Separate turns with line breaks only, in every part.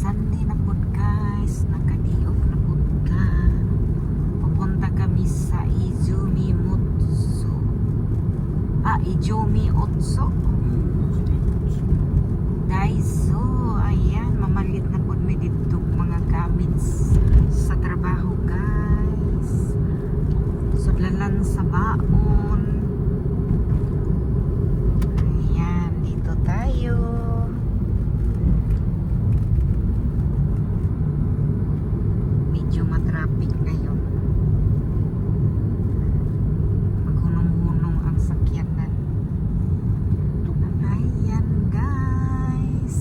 Sunday na po guys, nakadiok na po ta. Pupunta kami sa Izumi Mutsu. Izumi Otso. Daiso, ayan, mamalit na po may dito mga gamits sa trabaho guys. Sudlalan sa baon. Ayan, dito tayo. Medyo matraffic ngayon. Maghunong-hunong ang sakyanan. Ayan guys.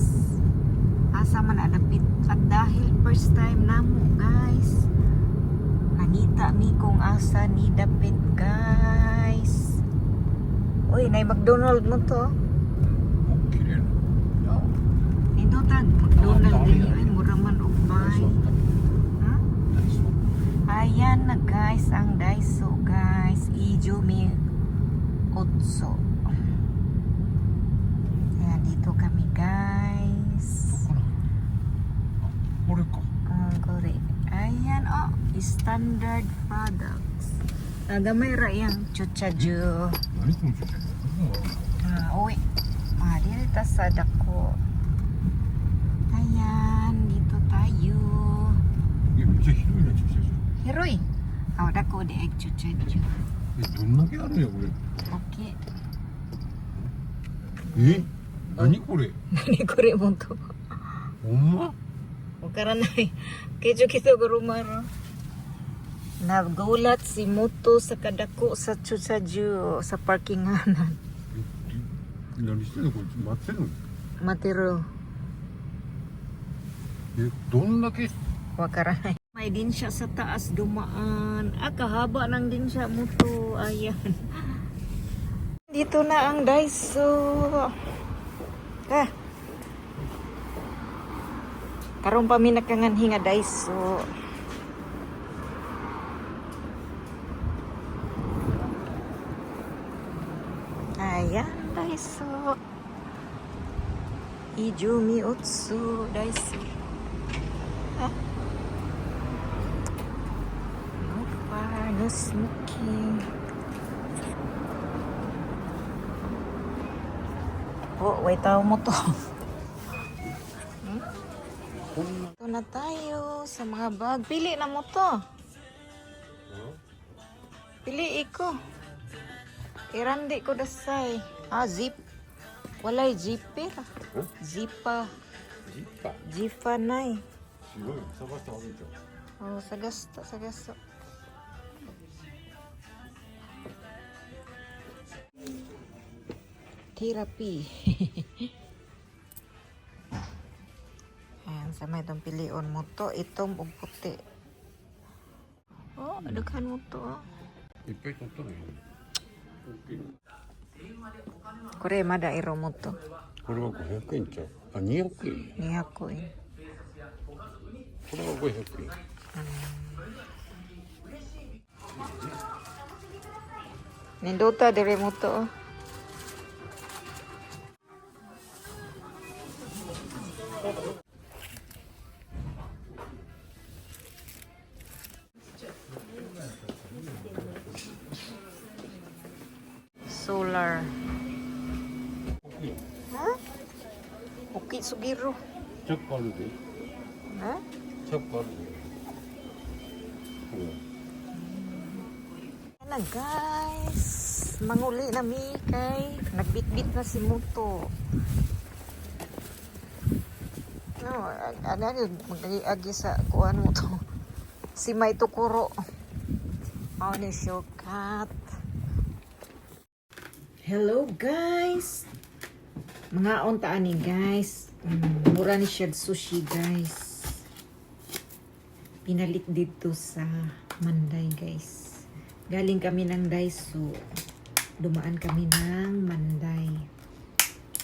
Asa man adapit. At dahil first time namo guys, nangita mi kung asa ni dapit guys. Uy, nay McDonald mo to. Ito tag McDonald din ay mura man og bay. Ayan na guys ang Daiso guys, Izumi Otso. Ayan, dito kami guys. Kore. Ayan, oh, standard products. Gamay ra yang chuchaju. Uy. Dito sa dako. Ayan, dito tayo. Heroy. Dako di egg chuchaju.
どんだけあるよこれ。
Okay.
何これ。
Nani kore mo to?
ほんま。
Karanay. Kedyo kita gurumaro. Nagulat si Moto sa kadako sa Chuchaju sa parkinganan.
何してんのこれ待ってんの。
Matiro.
どんだけ。
Wakaranay. May din siya sa taas dumaan. Kahaba nang din siya Moto. Ayan. Dito na ang Daiso. Karon pa mi nakanganhi nga Daiso. Ayan, Daiso. Izumi Otsu Daiso. No fire, no smoking. Oh, wait tao mo to. Ito na tayo sa mga bag. Pili na mo to. Pili ko. Irandi ko dasay. Zip. Walay zipper. Zipa. Zipa nay.
すごい探してあるじゃん。
Sagasta. Therapy. Ayan, sa may itong pilion mo to. Itom o puti. Oh, daghan mo to.
いっぱい取ったのよ。
Kore, mada iro mo to.
これは500円ちゃう。あ、200円。
200 eh.
これは500円。
Nindota, dire mo to. Solar. Ha? Okay, sugiro.
チャックあるで。
Ha?
チャックあるで。
Yan na guys. Manguli na mi kay. Nagbitbit na si Moto. No, mag-agi sa kuan mo to. Si May Tukuro. Ni shortcut. Hello guys. Mga ontaan ni guys. Mura ni siya sushi guys. Pinalit dito sa Manday guys. Galing kami ng Daiso. Dumaan kami ng Manday.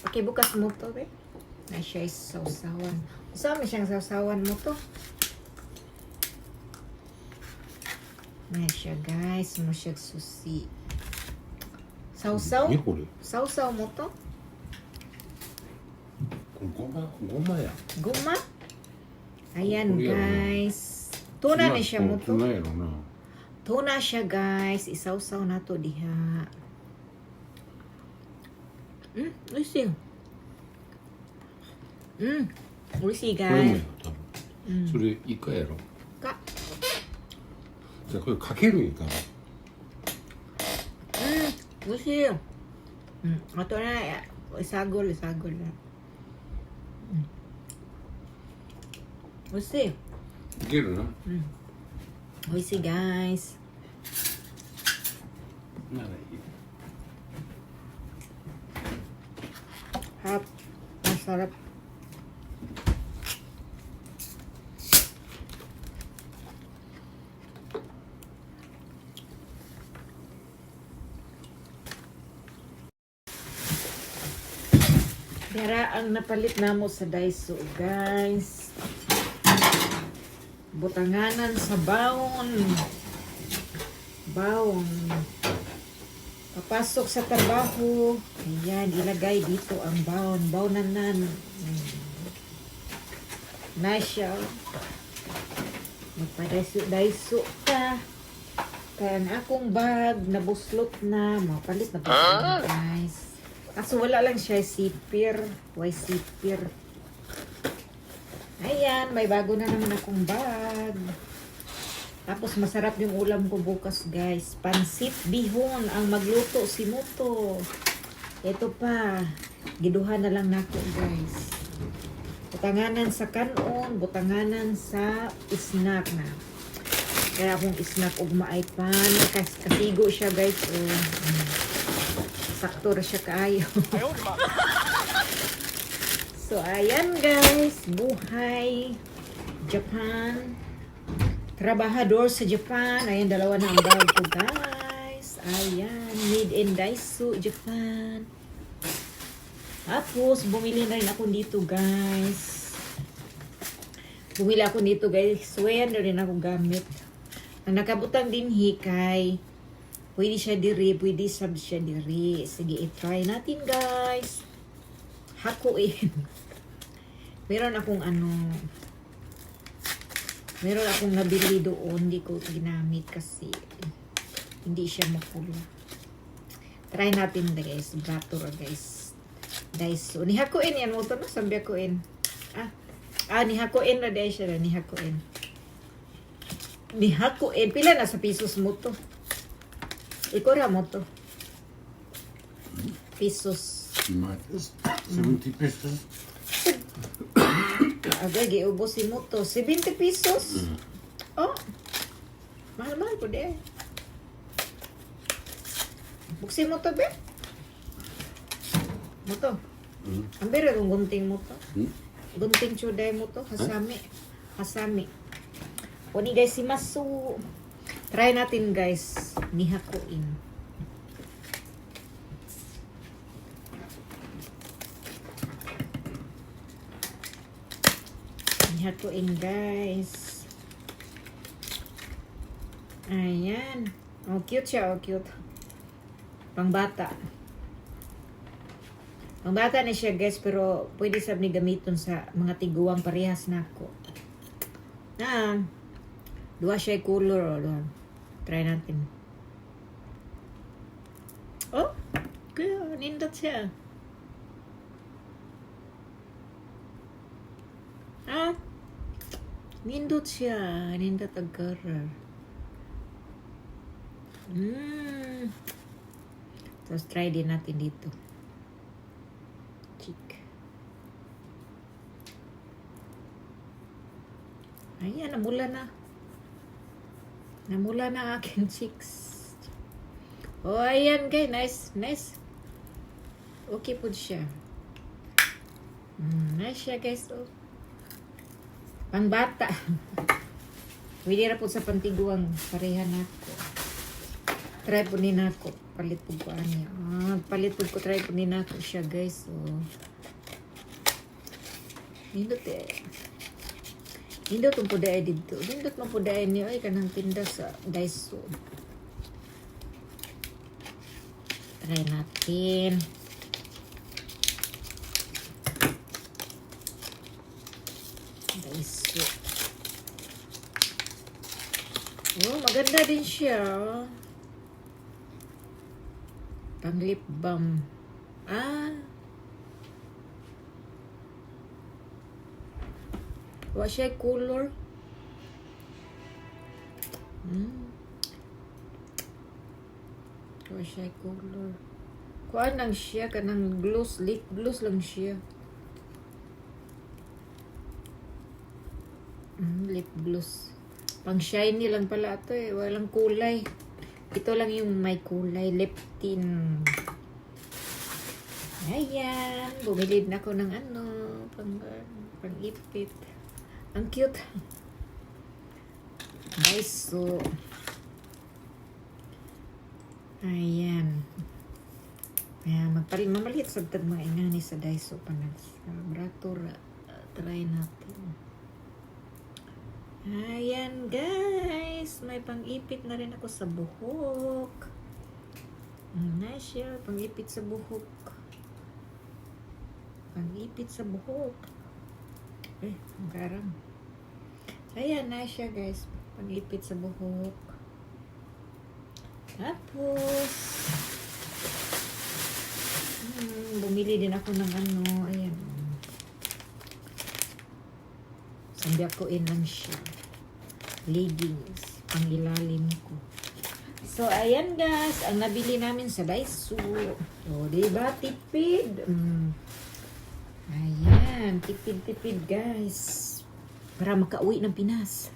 Okay, bukas mo to be. Na siya is sausawan. Saan siyang sausawan mo to? Na siya guys. Mo siya sushi. Sausaw?
何これ。
Sausaw mo to?
これごまや。
Guma? Ayan,
Korea na.
guys. Tuna na siya mo to.
Tuna ya na.
Tuna siya, guys. Isaw-saw na to diha. Lucy. Lucy,
これも
guys.
よ多分。それイカやろ。
か。
じゃあこれかけるんやから。
Lucy. Ato na. Isagol na. Lucy.
いけるな。
Lucy, guys.
ならいい。
Harap. Masarap. Dara ang napalit namo sa Daiso, guys. Butanganan sa baon. Baon. Papasok sa trabaho. Ayan, ilagay dito ang baon. Baonanan. Nice siya. Magpa-daiso ka. Kaya ang akong bag, nabuslot na. Mapalit na po, guys. Kaso wala lang siya sipir. Why sipir? Ayan, may bago na naman akong bag. Tapos masarap yung ulam ko bukas, guys. Pansit bihon ang magluto si Muto. Ito pa. Giduhan na lang nako, guys. Butanganan sa kanon, butanganan sa snack na. Kaya akong snack ugma ay pan. Kasigo siya, guys. Sakto ra siya kaayo. So, ayan, guys. Buhay. Japan. Trabahador sa Japan. Ayan, dalawa na ang bag ko, guys. Ayan, made in Daiso, Japan. Tapos, bumili na rin ako dito, guys. Bumili ako dito, guys. Swear na rin ako gamit. Ang nakabutang din hikay. Pwede siya diri, pwede sab siya diri. Sige, i-try natin, guys. Hakuin. Meron akong meron akong nabili doon, hindi ko ginamit kasi hindi siya mapula. Try natin, guys. Bratura, guys. Daiso. Nihakuin yan mo to, no? Sabi hakuin. Nihakuin na dahil siya na. Nihakuin. Pila na sa pisos mo to? Ikura mo to. Pesos.
70 pesos.
Agay, giubusin mo to. 70 pesos? Oh. Mahal-mahal po de. Buksin mo to, be. Mo to. Ang bira kung gunting mo to. Gunting chuday mo to. Hasami. Hasami. O ni guys, si Masu. Try natin, guys. Nihakuin. Nihakuin, guys. Ayan. Oh, cute siya. Oh, cute. Pangbata. Pangbata na siya, guys. Pero pwede sab ni gamiton sa mga tiguang parehas na ako. Dua siya color. Try natin. Oh, kaya nindot siya. Nindot siya. Nindot ang color. Tapos try din natin dito. Cheek. Ayan, namula na. Namula na aking cheeks. Oh, ayan guys. Nice. Nice. Okay po siya. Nice siya, guys. Oh. Pangbata. Pwede na po sa pantiguang pareha na ako. Try po din ako. Palit po ko niya. Palit po ko. Try po din ako siya, guys. Oh. Hindot eh. Hindot mo po dahil dito. Hindot mo po dahil niyo. Ay, kanang tinda sa Daiso. Try natin. Daiso. Oh, maganda din siya. Pang lip balm. Wa siya color. Wa siya color. Kuan lang siya, kanang gloss, lip gloss lang siya. Lip gloss. Pang shiny lang pala ito eh. Walang kulay. Ito lang yung may kulay. Lip tint. Ayan. Bumili na ako ng pang ipit. Ang cute. Daiso. Ayan. Ayan. Mamalit sa mga ingani sa Daiso pa na. Brator. Try natin. Ayan guys, may pang-ipit na rin ako sa buhok. Nice siya, pang-ipit sa buhok. Pang-ipit sa buhok. Ang karang. Ayan, nice siya guys, pang-ipit sa buhok. Tapos, bumili din ako ng ayan. Sambiakuin lang siya. Leggings. Pang ilalim ko. So, ayan guys. Ang nabili namin sa Daiso. O, diba? Tipid. Ayan. Tipid-tipid guys. Para makauwi ng Pinas.